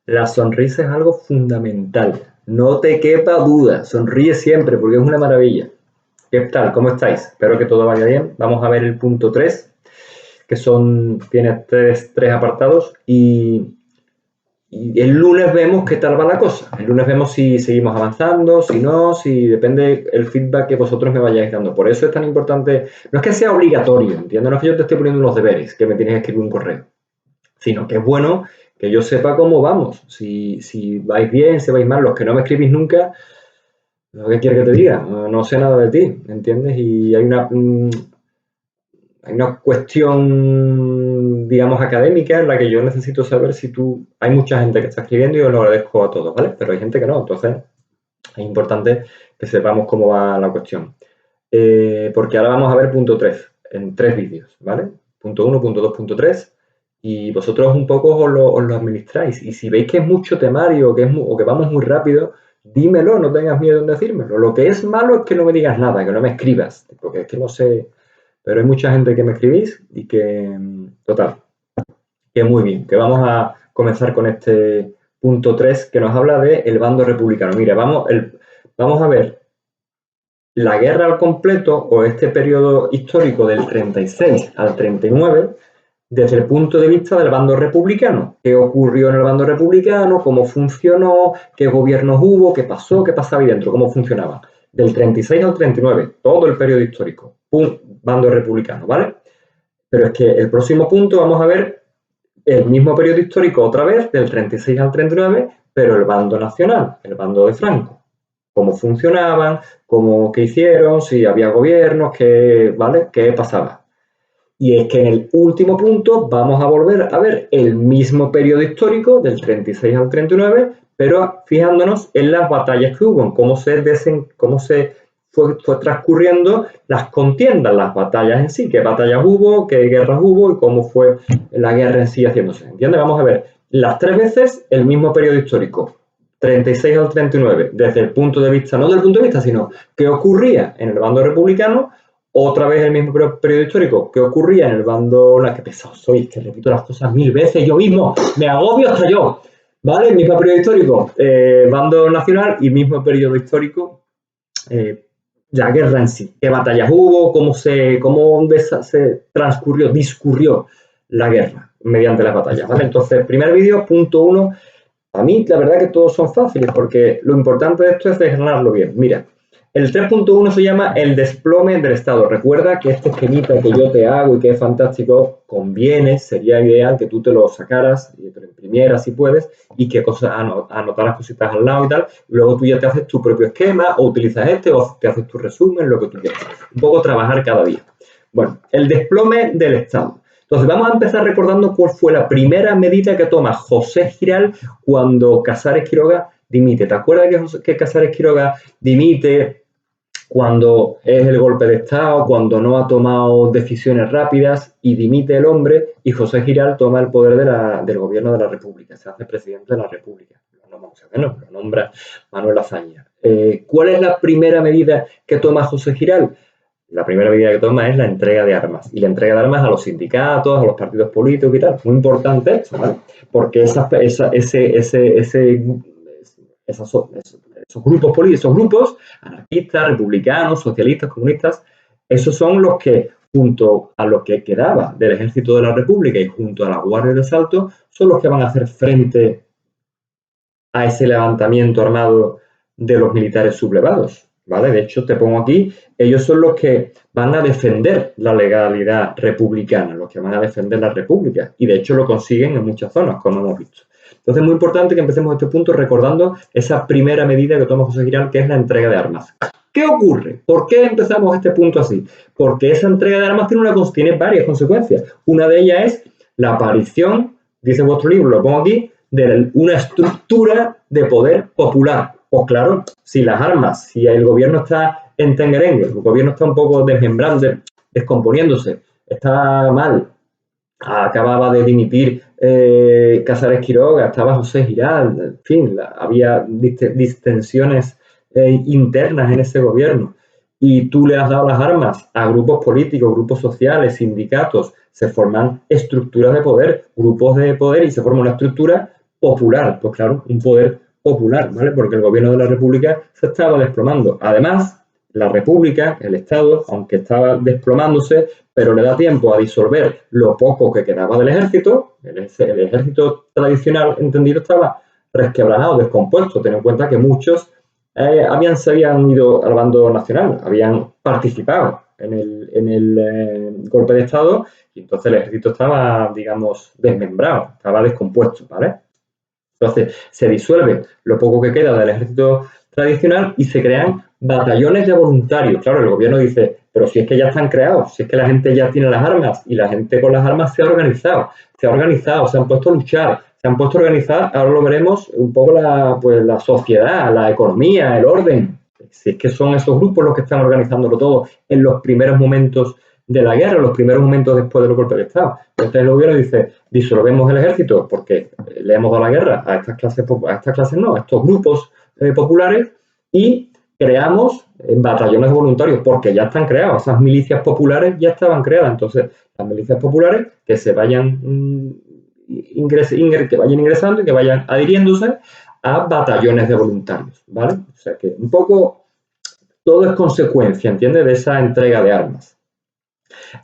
La sonrisa es algo fundamental. No te quepa duda. Sonríe siempre porque es una maravilla. ¿Qué tal? ¿Cómo estáis? Espero que todo vaya bien. Vamos a ver el punto 3, que tiene tres apartados y el lunes vemos qué tal va la cosa. El lunes vemos si seguimos avanzando, si no, si depende el feedback que vosotros me vayáis dando. Por eso es tan importante. No es que sea obligatorio, ¿entiendes? No es que yo te esté poniendo unos deberes, que me tienes que escribir un correo, sino que es bueno que yo sepa cómo vamos, si vais bien, si vais mal. Los que no me escribís nunca, lo que quieres que te diga, no sé nada de ti, ¿entiendes? Y hay una cuestión, digamos, académica en la que yo necesito saber si hay mucha gente que está escribiendo y os lo agradezco a todos, ¿vale? Pero hay gente que no, entonces es importante que sepamos cómo va la cuestión. Porque ahora vamos a ver punto 3, en 3 vídeos, ¿vale? Punto 1, punto 2, punto 3, y vosotros un poco os lo administráis. Y si veis que es mucho temario o que vamos muy rápido, dímelo, no tengas miedo en decírmelo. Lo que es malo es que no me digas nada, que no me escribas, porque es que no sé, pero hay mucha gente que me escribís y que, total, que muy bien, que vamos a comenzar con este punto 3 que nos habla del bando republicano. Mira, vamos a ver la guerra al completo o este periodo histórico del 36 al 39 desde el punto de vista del bando republicano. ¿Qué ocurrió en el bando republicano? ¿Cómo funcionó? ¿Qué gobiernos hubo? ¿Qué pasó? ¿Qué pasaba ahí dentro? ¿Cómo funcionaba? Del 36 al 39, todo el periodo histórico. Bando republicano, ¿vale? Pero es que el próximo punto vamos a ver el mismo periodo histórico otra vez, del 36 al 39, pero el bando nacional, el bando de Franco. Cómo funcionaban, qué hicieron, si había gobiernos, ¿vale? ¿Qué pasaba? Y es que en el último punto vamos a volver a ver el mismo periodo histórico del 36 al 39, pero fijándonos en las batallas que hubo, en cómo se fue transcurriendo las contiendas, las batallas en sí, qué batallas hubo, qué guerras hubo y cómo fue la guerra en sí haciéndose. ¿Entiendes? Vamos a ver las 3 veces el mismo periodo histórico, 36 al 39, desde el punto de vista, no del punto de vista, sino qué ocurría en el bando republicano. Otra vez el mismo periodo histórico, ¿qué ocurría en el bando? ¡Qué pesado soy! Que repito las cosas 1000 veces yo mismo, me agobio hasta yo, ¿vale? El mismo periodo histórico, bando nacional, y mismo periodo histórico, la guerra en sí. ¿Qué batallas hubo? ¿Cómo se discurrió la guerra mediante las batallas? ¿Vale? Entonces, primer vídeo, punto 1. A mí, la verdad que todos son fáciles, porque lo importante de esto es desgranarlo bien. Mira, el 3.1 se llama el desplome del Estado. Recuerda que este esquemita que yo te hago y que es fantástico, sería ideal que tú te lo sacaras y te lo imprimieras si puedes, y que anotaras cositas al lado y tal. Luego tú ya te haces tu propio esquema, o utilizas o te haces tu resumen, lo que tú quieras. Un poco trabajar cada día. Bueno, el desplome del Estado. Entonces vamos a empezar recordando cuál fue la primera medida que toma José Giral cuando Casares Quiroga dimite. ¿Te acuerdas que Casares Quiroga dimite cuando es el golpe de Estado, cuando no ha tomado decisiones rápidas y dimite el hombre, y José Giral toma el poder del gobierno de la República, se hace presidente de la República? Lo nombra Manuel Azaña. ¿Cuál es la primera medida que toma José Giral? La primera medida que toma es la entrega de armas. Y la entrega de armas a los sindicatos, a los partidos políticos y tal. Muy importante eso, ¿vale? Porque esos grupos políticos, esos grupos, anarquistas, republicanos, socialistas, comunistas, esos son los que, junto a lo que quedaba del ejército de la República y junto a la Guardia de Asalto, son los que van a hacer frente a ese levantamiento armado de los militares sublevados, ¿vale? De hecho, te pongo aquí, ellos son los que van a defender la legalidad republicana, los que van a defender la república, y de hecho lo consiguen en muchas zonas, como hemos visto. Entonces es muy importante que empecemos este punto recordando esa primera medida que toma José Giral, que es la entrega de armas. ¿Qué ocurre? ¿Por qué empezamos este punto así? Porque esa entrega de armas tiene varias consecuencias. Una de ellas es la aparición, dice vuestro libro, lo pongo aquí, de una estructura de poder popular. Pues claro, si las armas, si el gobierno está en tengerengue, el gobierno está un poco desmembrando, descomponiéndose, está mal, acababa de dimitir Casares Quiroga, estaba José Giral, en fin, había distensiones internas en ese gobierno, y tú le has dado las armas a grupos políticos, grupos sociales, sindicatos, se forman estructuras de poder, grupos de poder, y se forma una estructura popular. Pues claro, un poder popular, ¿vale? Porque el gobierno de la República se estaba desplomando. Además, la República, el Estado, aunque estaba desplomándose, pero le da tiempo a disolver lo poco que quedaba del ejército. El ejército tradicional, entendido, estaba resquebrajado, descompuesto. Ten en cuenta que muchos se habían ido al bando nacional, habían participado en el golpe de Estado y entonces el ejército estaba, digamos, desmembrado, estaba descompuesto, ¿vale? Entonces se disuelve lo poco que queda del ejército tradicional y se crean batallones de voluntarios. Claro, el gobierno dice, pero si es que ya están creados, si es que la gente ya tiene las armas y la gente con las armas se ha organizado, se han puesto a luchar, se han puesto a organizar, ahora lo veremos un poco la sociedad, la economía, el orden. Si es que son esos grupos los que están organizándolo todo en los primeros momentos de la guerra, los primeros momentos después del golpe de Estado. Entonces el gobierno dice, disolvemos el ejército porque le hemos dado la guerra a estas clases no, a estos grupos populares y creamos batallones voluntarios porque ya están creados, esas milicias populares ya estaban creadas. Entonces las milicias populares que se vayan ingresando y que vayan adhiriéndose a batallones de voluntarios, ¿vale? O sea que un poco todo es consecuencia, ¿entiendes? De esa entrega de armas.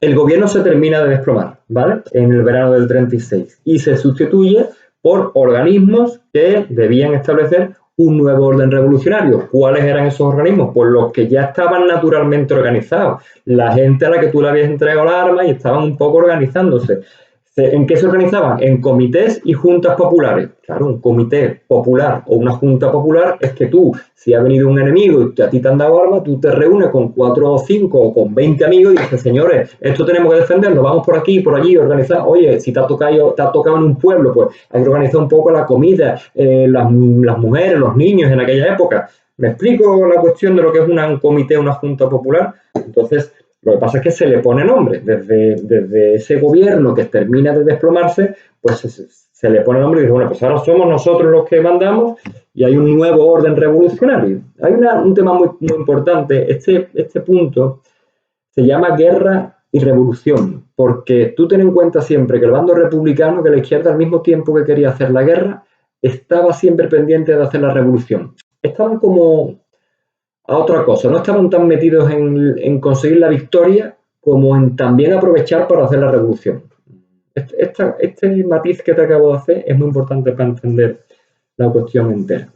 El gobierno se termina de desplomar, ¿vale? En el verano del 36 y se sustituye por organismos que debían establecer un nuevo orden revolucionario. ¿Cuáles eran esos organismos? Pues los que ya estaban naturalmente organizados. La gente a la que tú le habías entregado la arma y estaban un poco organizándose. ¿En qué se organizaban? En comités y juntas populares. Claro, un comité popular o una junta popular es que tú, si ha venido un enemigo y a ti te han dado armas, tú te reúnes con 4 o 5 o con 20 amigos y dices, señores, esto tenemos que defenderlo, vamos por aquí, por allí, organizar. Oye, si te ha tocado en un pueblo, pues hay que organizar un poco la comida, las mujeres, los niños en aquella época. ¿Me explico la cuestión de lo que es un comité, una junta popular? Entonces, lo que pasa es que se le pone nombre. Desde ese gobierno que termina de desplomarse, pues se le pone nombre y dice, bueno, pues ahora somos nosotros los que mandamos y hay un nuevo orden revolucionario. Hay un tema muy, muy importante. Este punto se llama guerra y revolución, porque tú ten en cuenta siempre que el bando republicano, que la izquierda al mismo tiempo que quería hacer la guerra, estaba siempre pendiente de hacer la revolución. Estaban como a otra cosa, no estaban tan metidos en conseguir la victoria como en también aprovechar para hacer la revolución. Este matiz que te acabo de hacer es muy importante para entender la cuestión entera.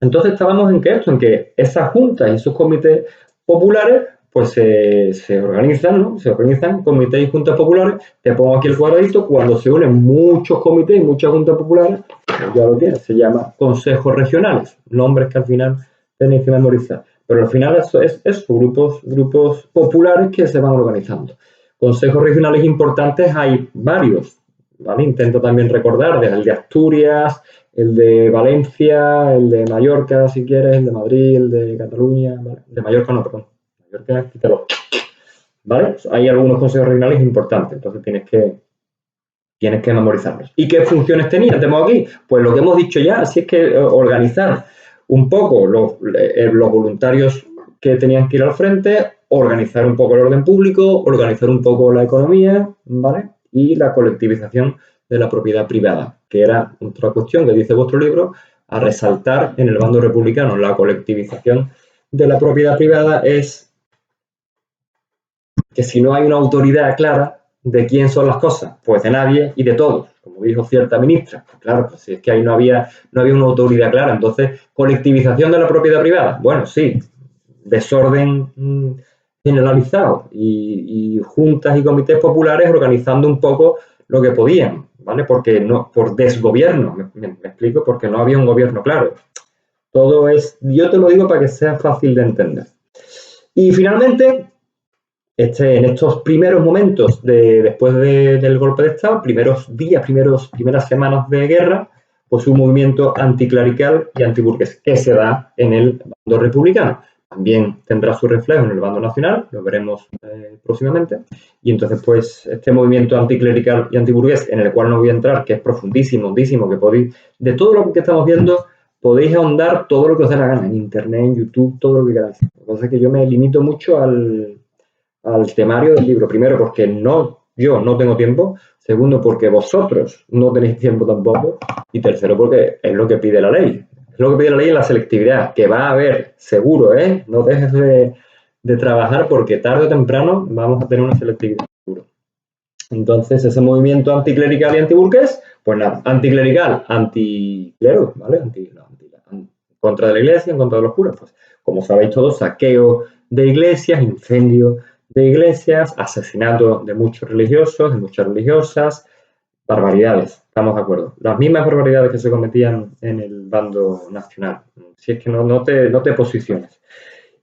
Entonces estábamos en que esas juntas y esos comités populares pues se organizan, ¿no? Se organizan comités y juntas populares. Te pongo aquí el cuadradito, cuando se unen muchos comités y muchas juntas populares, pues ya lo tienes, se llama consejos regionales, nombres que al final tenéis que memorizar. Pero al final es grupos populares que se van organizando. Consejos regionales importantes hay varios, ¿vale? Intento también recordar el de Asturias, el de Valencia, el de Mallorca, si quieres, el de Madrid, el de Cataluña, ¿vale? De Mallorca no, perdón. Mallorca, quítalo. ¿Vale? Hay algunos consejos regionales importantes, entonces tienes que memorizarlos. ¿Y qué funciones tenían? Tenemos aquí, pues lo que hemos dicho ya, así es que organizar un poco los voluntarios que tenían que ir al frente, organizar un poco el orden público, organizar un poco la economía, ¿vale? Y la colectivización de la propiedad privada, que era otra cuestión que dice vuestro libro, a resaltar en el bando republicano. La colectivización de la propiedad privada es que si no hay una autoridad clara de quién son las cosas, pues de nadie y de todos, como dijo cierta ministra. Claro, pues si es que ahí no había una autoridad clara. Entonces, colectivización de la propiedad privada. Bueno, sí, desorden generalizado y juntas y comités populares organizando un poco lo que podían, ¿vale? Porque no, por desgobierno, me explico, porque no había un gobierno claro. Todo yo te lo digo para que sea fácil de entender. Y finalmente, en estos primeros momentos después del golpe de Estado, primeros días, primeras semanas de guerra, pues un movimiento anticlerical y antiburgués que se da en el bando republicano. También tendrá su reflejo en el bando nacional, lo veremos próximamente. Y entonces, pues, este movimiento anticlerical y antiburgués, en el cual no voy a entrar, que es profundísimo, hondísimo, que podéis, de todo lo que estamos viendo, podéis ahondar todo lo que os dé la gana, en internet, en YouTube, todo lo que queráis. Lo que pasa es que yo me limito mucho al temario del libro. Primero, porque no yo no tengo tiempo. Segundo, porque vosotros no tenéis tiempo tampoco. Y tercero, porque es lo que pide la ley. Es lo que pide la ley en la selectividad, que va a haber, seguro, ¿eh? No dejes de trabajar porque tarde o temprano vamos a tener una selectividad, seguro. Entonces, ese movimiento anticlerical y antiburgués, pues nada, anticlerical, anticlero, ¿vale? Contra de la iglesia, en contra de los curas, pues como sabéis todos, saqueo de iglesias, incendio de iglesias, asesinato de muchos religiosos, de muchas religiosas, barbaridades, estamos de acuerdo. Las mismas barbaridades que se cometían en el bando nacional. Si es que no te posiciones.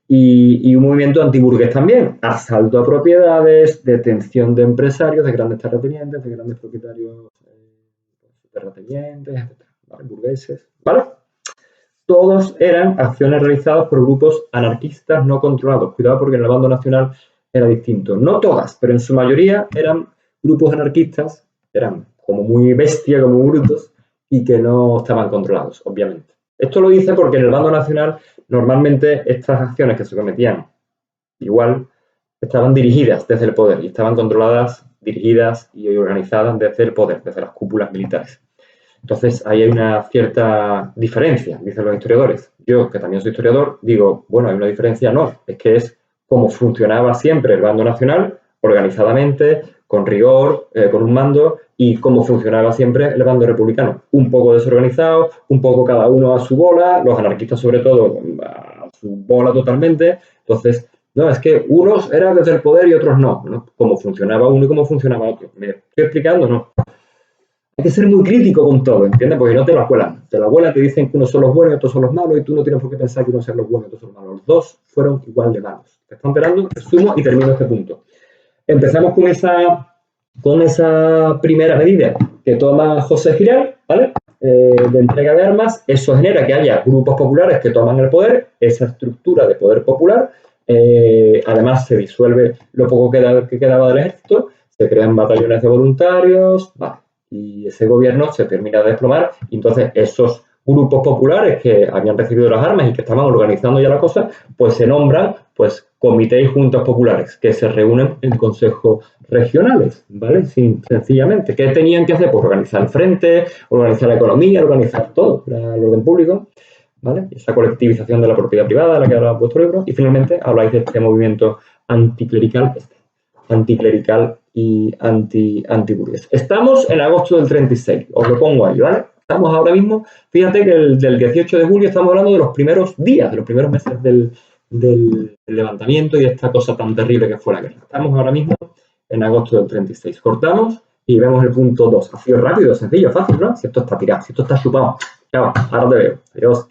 Y un movimiento antiburgués también, asalto a propiedades, detención de empresarios, de grandes terratenientes, de grandes propietarios terratenientes, etc. ¿Vale? Burgueses, ¿vale? Todos eran acciones realizadas por grupos anarquistas no controlados. Cuidado porque en el bando nacional era distinto. No todas, pero en su mayoría eran grupos anarquistas, eran como muy bestias, como brutos, y que no estaban controlados, obviamente. Esto lo dice porque en el bando nacional normalmente estas acciones que se cometían igual estaban dirigidas desde el poder y estaban controladas, dirigidas y organizadas desde el poder, desde las cúpulas militares. Entonces, ahí hay una cierta diferencia, dicen los historiadores. Yo, que también soy historiador, digo, bueno, hay una diferencia, no, es que es como funcionaba siempre el bando nacional, organizadamente, con rigor, con un mando, y cómo funcionaba siempre el bando republicano. Un poco desorganizado, un poco cada uno a su bola, los anarquistas sobre todo a su bola totalmente. Entonces, no, es que unos eran desde el poder y otros no, ¿no? Cómo funcionaba uno y cómo funcionaba otro. ¿Me estoy explicando? No. Hay que ser muy crítico con todo, ¿entiendes? Porque no te lo cuelan. Te lo cuelan, te dicen que unos son los buenos y otros son los malos, y tú no tienes por qué pensar que unos son los buenos y otros son los malos. Los dos fueron igual de malos. ¿Te están enterando? Resumo y termino este punto. Empezamos con esa primera medida que toma José Giral, ¿vale? De entrega de armas. Eso genera que haya grupos populares que toman el poder, esa estructura de poder popular. Además, se disuelve lo poco que quedaba del ejército, se crean batallones de voluntarios, ¿vale? Y ese gobierno se termina de desplomar y entonces esos grupos populares que habían recibido las armas y que estaban organizando ya la cosa, pues se nombran pues comités y juntas populares que se reúnen en consejos regionales, ¿vale? Sencillamente. ¿Qué tenían que hacer? Pues organizar el frente, organizar la economía, organizar todo, el orden público, ¿vale? Esa colectivización de la propiedad privada de la que habla vuestro libro. Y finalmente habláis de este movimiento anticlerical, y antiburgués. Estamos en agosto del 36, os lo pongo ahí, ¿vale? Estamos ahora mismo, fíjate que del 18 de julio estamos hablando de los primeros días, de los primeros meses del levantamiento y de esta cosa tan terrible que fue la guerra. Estamos ahora mismo en agosto del 36. Cortamos y vemos el punto 2. Ha sido rápido, sencillo, fácil, ¿no? Si esto está tirado, si esto está chupado. Chao, ahora te veo. Adiós.